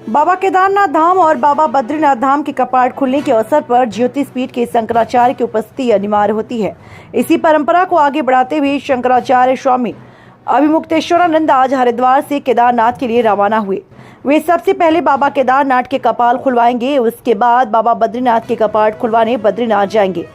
बाबा केदारनाथ धाम और बाबा बद्रीनाथ धाम के कपाट खुलने के अवसर पर ज्योतिषपीठ के शंकराचार्य की उपस्थिति अनिवार्य होती है। इसी परंपरा को आगे बढ़ाते हुए शंकराचार्य स्वामी अभिमुक्तेश्वरानंद आज हरिद्वार से केदारनाथ के लिए रवाना हुए। वे सबसे पहले बाबा केदारनाथ के कपाल खुलवाएंगे, उसके बाद बाबा बद्रीनाथ के कपाट खुलवाने बद्रीनाथ जाएंगे।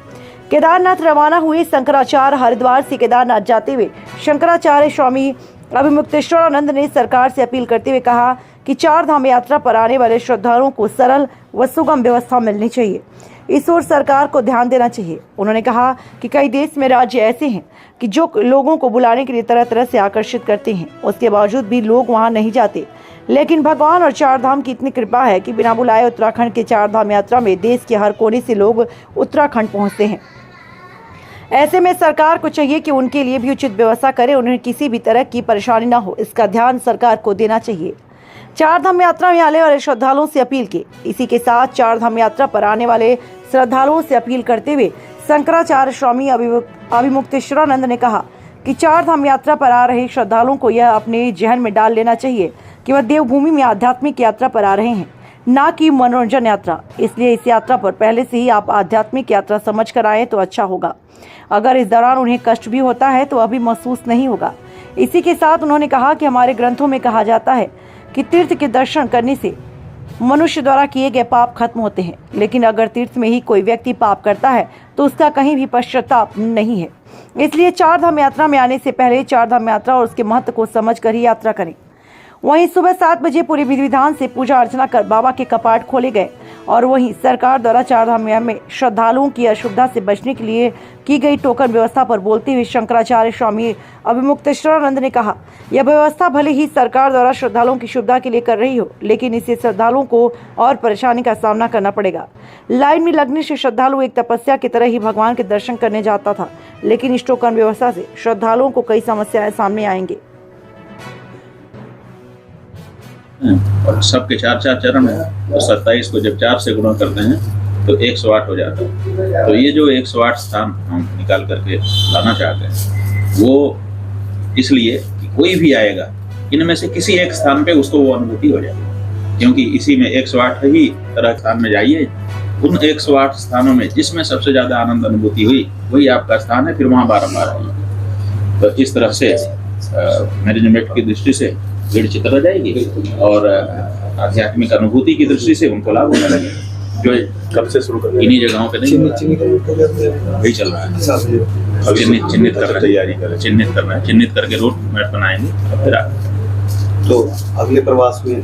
केदारनाथ रवाना हुए शंकराचार्य हरिद्वार से केदारनाथ जाते हुए शंकराचार्य स्वामी अभिमुक्तेश्वरानंद ने सरकार से अपील करते हुए कहा कि चार धाम यात्रा पर आने वाले श्रद्धालुओं को सरल व सुगम व्यवस्था मिलनी चाहिए। इस ओर सरकार को ध्यान देना चाहिए। उन्होंने कहा कि कई देश में राज्य ऐसे हैं कि जो लोगों को बुलाने के लिए तरह तरह से आकर्षित करते हैं, उसके बावजूद भी लोग वहां नहीं जाते। लेकिन भगवान और चार धाम की इतनी कृपा है कि बिना बुलाए उत्तराखंड के चार धाम यात्रा में देश के हर कोने से लोग उत्तराखंड पहुँचते हैं। ऐसे में सरकार को चाहिए कि उनके लिए भी उचित व्यवस्था करे, उन्हें किसी भी तरह की परेशानी न हो, इसका ध्यान सरकार को देना चाहिए। चार धाम यात्रा में आने वाले श्रद्धालुओं से अपील की। इसी के साथ चार धाम यात्रा पर आने वाले श्रद्धालुओं से अपील करते हुए शंकराचार्य स्वामी अभिमुक्तेश्वरानंद ने कहा कि चार धाम यात्रा पर आ रहे श्रद्धालुओं को यह अपने जहन में डाल लेना चाहिए कि वह देवभूमि में आध्यात्मिक यात्रा पर आ रहे हैं, ना कि मनोरंजन यात्रा। इसलिए इस यात्रा पर पहले से ही आप आध्यात्मिक यात्रा समझ कर आए तो अच्छा होगा। अगर इस दौरान उन्हें कष्ट भी होता है तो अभी महसूस नहीं होगा। इसी के साथ उन्होंने कहा कि हमारे ग्रंथों में कहा जाता है कि तीर्थ के दर्शन करने से मनुष्य द्वारा किए गए पाप खत्म होते हैं, लेकिन अगर तीर्थ में ही कोई व्यक्ति पाप करता है तो उसका कहीं भी पश्चाताप नहीं है। इसलिए चार धाम यात्रा में आने से पहले चार धाम यात्रा और उसके महत्व को समझ कर ही यात्रा करें। वहीं सुबह 7 बजे पूरे विधि विधान से पूजा अर्चना कर बाबा के कपाट खोले गए और वहीं सरकार द्वारा चार धाम में श्रद्धालुओं की असुविधा से बचने के लिए की गई टोकन व्यवस्था पर बोलते हुए शंकराचार्य स्वामी अभिमुक्तेश्वरानंद ने कहा, यह व्यवस्था भले ही सरकार द्वारा श्रद्धालुओं की सुविधा के लिए कर रही हो, लेकिन इससे श्रद्धालुओं को और परेशानी का सामना करना पड़ेगा। लाइन में लगने से श्रद्धालु एक तपस्या की तरह ही भगवान के दर्शन करने जाता था, लेकिन इस टोकन व्यवस्था से श्रद्धालुओं को कई समस्याएं सामने आएंगी। और सबके 4-4 चरण है, तो 27 को जब 4 से गुणा करते हैं तो 108 हो जाता है। तो ये जो 108 स्थान हम निकाल करके लाना चाहते हैं वो इसलिए कि कोई भी आएगा इनमें से किसी एक स्थान पे उसको वो अनुभूति हो जाएगी, क्योंकि इसी में 108 ही तरह स्थान में जाइए, उन 108 स्थानों में जिसमें सबसे ज्यादा आनंद अनुभूति हुई वही आपका स्थान है, फिर वहाँ बारम्बार आइए। तो इस तरह से मैनेजमेंट की दृष्टि से भीड़ चित्र हो जाएगी और आध्यात्मिक अनुभूति की दृष्टि से उनको लाभ होने लगेगा। जो कब से शुरू कर इन्हीं जगहों पे नहीं वही चल रहा है। अब चिन्हित कर तैयारी करें, चिन्हित करना है, चिन्हित करके रूट मैप बनाएंगे और फिर तो अगले प्रवास में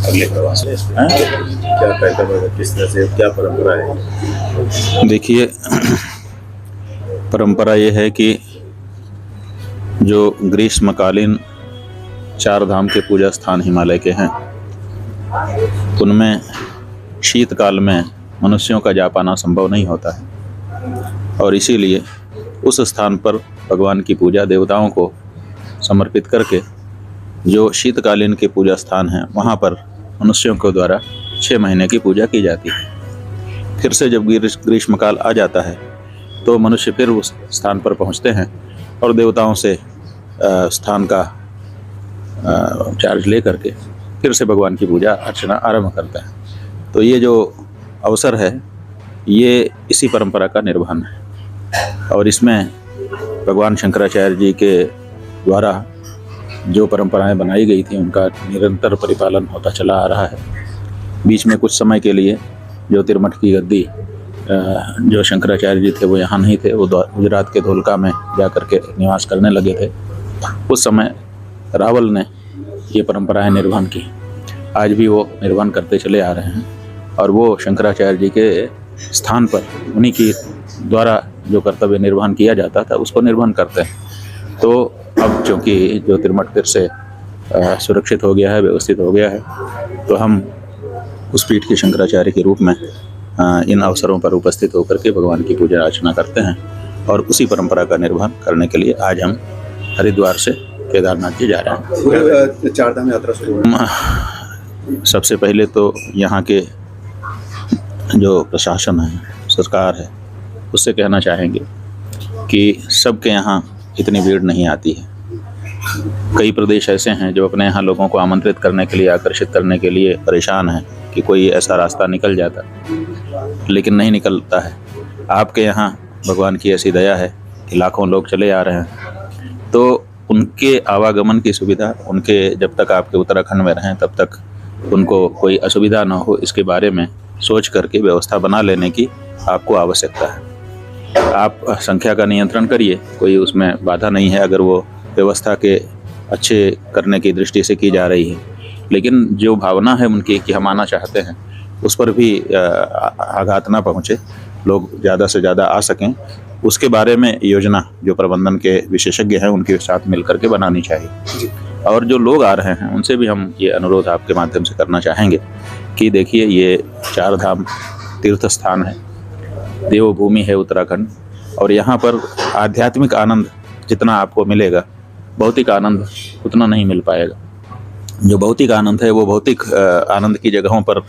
क्या पैटर्न होगा, किस तरह से क्या परंपरा है? देखिए, परंपरा ये है कि जो ग्रीष्मकालीन चार धाम के पूजा स्थान हिमालय के हैं उनमें शीतकाल में मनुष्यों का जा पाना संभव नहीं होता है और इसीलिए उस स्थान पर भगवान की पूजा देवताओं को समर्पित करके जो शीतकालीन के पूजा स्थान हैं वहाँ पर मनुष्यों के द्वारा 6 महीने की पूजा की जाती है। फिर से जब ग्रीष्मकाल आ जाता है तो मनुष्य फिर उस स्थान पर पहुँचते हैं और देवताओं से स्थान का चार्ज ले करके फिर से भगवान की पूजा अर्चना आरंभ करते हैं। तो ये जो अवसर है ये इसी परंपरा का निर्वहन है और इसमें भगवान शंकराचार्य जी के द्वारा जो परंपराएं बनाई गई थी उनका निरंतर परिपालन होता चला आ रहा है। बीच में कुछ समय के लिए ज्योतिर्मठ की गद्दी जो शंकराचार्य जी थे वो यहाँ नहीं थे, वो गुजरात के धोलका में जा कर के निवास करने लगे थे। उस समय रावल ने ये परंपराएं निर्वहन की, आज भी वो निर्वहन करते चले आ रहे हैं और वो शंकराचार्य जी के स्थान पर उन्हीं की द्वारा जो कर्तव्य निर्वहन किया जाता था उसको निर्वहन करते हैं। तो अब चूँकि ज्योतिर्मठ फिर से सुरक्षित हो गया है, व्यवस्थित हो गया है, तो हम उस पीठ के शंकराचार्य के रूप में इन अवसरों पर उपस्थित होकर के भगवान की पूजा अर्चना करते हैं और उसी परंपरा का निर्वहन करने के लिए आज हम हरिद्वार से केदारनाथ जी जा रहे हैं। चार धाम यात्रा शुरू सबसे पहले तो यहाँ के जो प्रशासन है, सरकार है, उससे कहना चाहेंगे कि सबके यहाँ इतनी भीड़ नहीं आती है कई प्रदेश ऐसे हैं जो अपने यहाँ लोगों को आमंत्रित करने के लिए, आकर्षित करने के लिए परेशान हैं कि कोई ऐसा रास्ता निकल जाता, लेकिन नहीं निकलता है। आपके यहाँ भगवान की ऐसी दया है कि लाखों लोग चले आ रहे हैं, तो उनके आवागमन की सुविधा, उनके जब तक आपके उत्तराखंड में रहें तब तक उनको कोई असुविधा ना हो, इसके बारे में सोच करके व्यवस्था बना लेने की आपको आवश्यकता है। आप संख्या का नियंत्रण करिए, कोई उसमें बाधा नहीं है अगर वो व्यवस्था के अच्छे करने की दृष्टि से की जा रही है, लेकिन जो भावना है उनकी कि हम आना चाहते हैं, उस पर भी आघात ना पहुँचे, लोग ज़्यादा से ज़्यादा आ सकें, उसके बारे में योजना जो प्रबंधन के विशेषज्ञ हैं उनके साथ मिल करके बनानी चाहिए। और जो लोग आ रहे हैं उनसे भी हम ये अनुरोध आपके माध्यम से करना चाहेंगे कि देखिए, ये 4 धाम तीर्थ स्थान है, देवभूमि है उत्तराखंड, और यहाँ पर आध्यात्मिक आनंद जितना आपको मिलेगा, भौतिक आनंद उतना नहीं मिल पाएगा। जो भौतिक आनंद है वो भौतिक आनंद की जगहों पर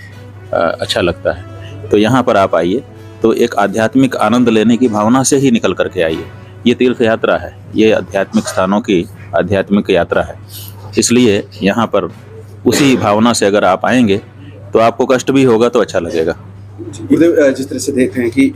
अच्छा लगता है, तो यहाँ पर आप आइए तो एक आध्यात्मिक आनंद लेने की भावना से ही निकल करके आइए। ये तीर्थ यात्रा है, ये आध्यात्मिक स्थानों की आध्यात्मिक यात्रा है, इसलिए यहाँ पर उसी भावना से अगर आप आएंगे तो आपको कष्ट भी होगा तो अच्छा लगेगा। गुरुदेव, जिस तरह से देख रहे हैं कि